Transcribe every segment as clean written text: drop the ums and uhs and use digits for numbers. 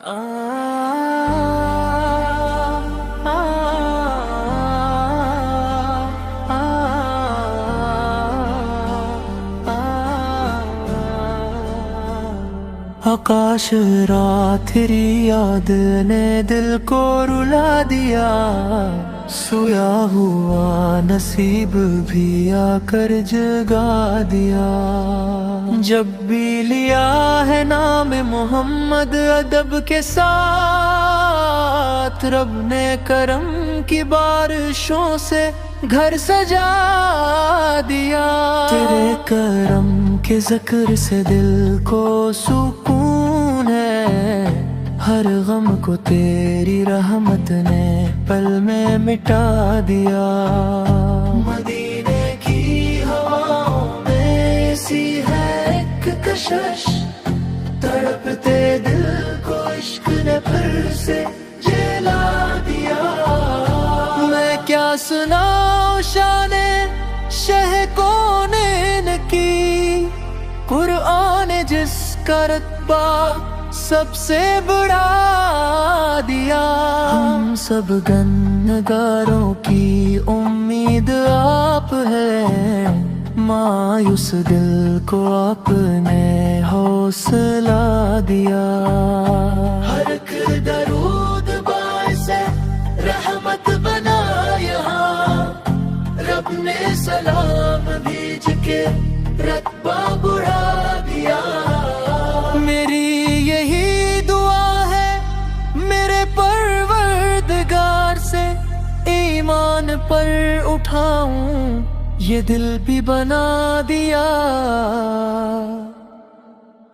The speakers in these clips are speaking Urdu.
آکاش رات تیری یاد نے دل کو رلا دیا، سویا ہوا نصیب بھی آ کر جگا دیا۔ جب بھی لیا ہے نام محمد ادب کے ساتھ، رب نے کرم کی بارشوں سے گھر سجا دیا۔ تیرے کرم کے ذکر سے دل کو سکون ہے، ہر غم کو تیری رحمت نے پل میں مٹا دیا۔ مدینے کی ہواؤں میں ایسی ہے ایک کشش، تڑپتے دل کو عشق نے پھر سے جلا دیا۔ میں کیا سناؤں شان شہ کونین کی، قرآن جس کا رتبہ سب سے بڑھا دیا۔ ہم سب گنہگاروں کی امید آپ ہے، مایوس دل کو آپ نے حوصلہ دیا۔ ہر ایک درود باعث رحمت بنا یہاں، رب نے سلام بھیج کے رتبہ بڑھا دیا۔ میری یہی دعا ہے میرے پروردگار سے، ایمان پر اٹھاؤں یہ دل بھی بنا دیا۔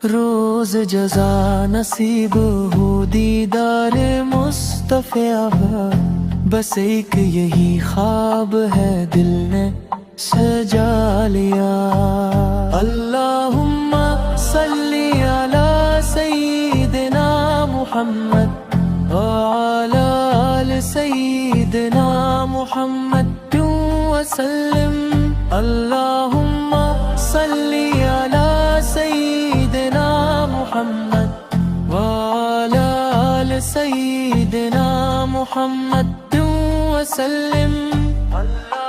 روز جزا نصیب ہو دیدار مصطفیٰ، بس ایک یہی خواب ہے دل نے سجا لیا۔ اللہم صلی علی سیدنا محمد وعلی آل سیدنا محمد وسلم۔ اللہم صلی علی سیدنا محمد وعلی آل سیدنا محمد وسلم۔ اللہ